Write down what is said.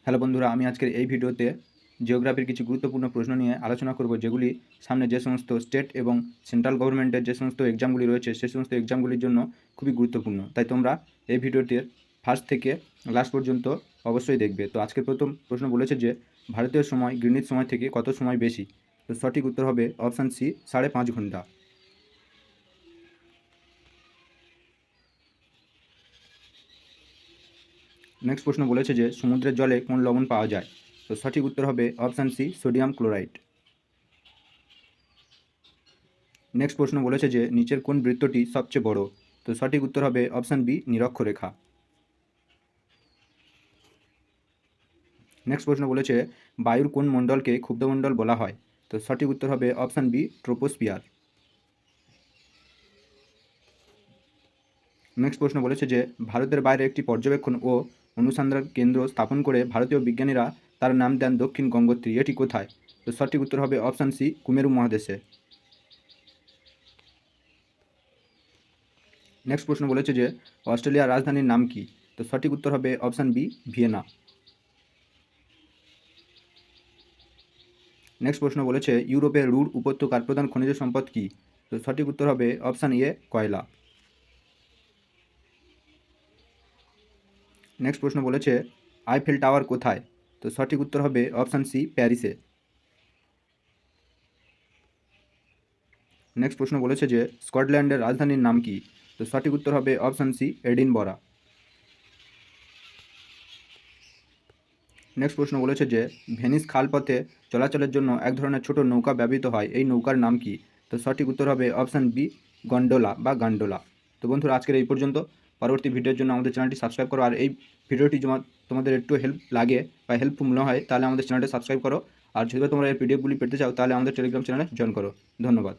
Hello বন্ধুরা, আমি আজকের এই ভিডিওতে জিওগ্রাফির কিছু গুরুত্বপূর্ণ প্রশ্ন নিয়ে আলোচনা করব, যেগুলি সামনে যে সমস্ত স্টেট এবং সেন্ট্রাল গভর্নমেন্টের যে সমস্ত এক্সামগুলি রয়েছে সেই সমস্ত এক্সামগুলির জন্য খুবই গুরুত্বপূর্ণ। তাই তোমরা এই ভিডিওটির ফার্স্ট থেকে লাস্ট পর্যন্ত অবশ্যই দেখবে। তো আজকের প্রথম প্রশ্ন বলেছে যে ভারতীয় সময় গ্রিনিচ সময় থেকে কত সময় বেশি? তো সঠিক উত্তর হবে অপশান সি, 5.5 ঘন্টা। নেক্সট প্রশ্ন বলেছে যে সমুদ্রের জলে কোন লবণ পাওয়া যায়? তো সঠিক উত্তর হবে option C, sodium chloride. Next প্রশ্ন বলেছে যে নিচের কোন বৃত্তটি সবচেয়ে বড়? তো সঠিক উত্তর হবে অপশান বি, নিরক্ষরেখা। নেক্সট প্রশ্ন বলেছে বায়ুর কোন মণ্ডলকে ক্ষুব্ধমণ্ডল বলা হয়? তো সঠিক উত্তর হবে অপশান বি, ট্রোপোস্ফিয়ার। নেক্সট প্রশ্ন বলেছে যে ভারতের বাইরে একটি পর্যবেক্ষণ ও অনুসন্ধান কেন্দ্র স্থাপন করে ভারতীয় বিজ্ঞানীরা তার নাম দেন দক্ষিণ গঙ্গোত্রী। এটি কোথায়? তো সঠিক উত্তর হবে অপশান সি, কুমেরু মহাদেশে। নেক্সট প্রশ্ন বলেছে যে অস্ট্রেলিয়ার রাজধানীর নাম কি? তো সঠিক উত্তর হবে অপশান বি, ভিয়েনা। নেক্সট প্রশ্ন বলেছে ইউরোপের রুর উপত্যকার প্রধান খনিজ সম্পদ কী? তো সঠিক উত্তর হবে অপশান এ, কয়লা। নেক্সট প্রশ্ন বলেছে আইফেল টাওয়ার কোথায়? তো সঠিক উত্তর হবে অপশান সি, প্যারিসে। নেক্সট প্রশ্ন বলেছে যে স্কটল্যান্ডের রাজধানীর নাম কি? তো সঠিক উত্তর হবে অপশান সি, এডিনবরা। নেক্সট প্রশ্ন বলেছে যে ভেনিস খালপথে চলাচলের জন্য এক ধরনের ছোট নৌকা ব্যবহৃত হয়, এই নৌকার নাম কি? তো সঠিক উত্তর হবে অপশান বি, গন্ডোলা বা গান্ডোলা। তো বন্ধুরা, আজকের এই পর্যন্ত। পরবর্তী ভিডিওর জন্য আমাদের চ্যানেলটি সাবস্ক্রাইব করো, আর এই ভিডিওটি তোমাদের একটু হেল্প লাগে বা হেল্পফুল মনে হয় তাহলে আমাদের চ্যানেলটি সাবস্ক্রাইব করো। আর যদি তোমরা এই পিডিএফগুলি পেতে চাও তাহলে আমাদের টেলিগ্রাম চ্যানেলে জয়েন করো। ধন্যবাদ।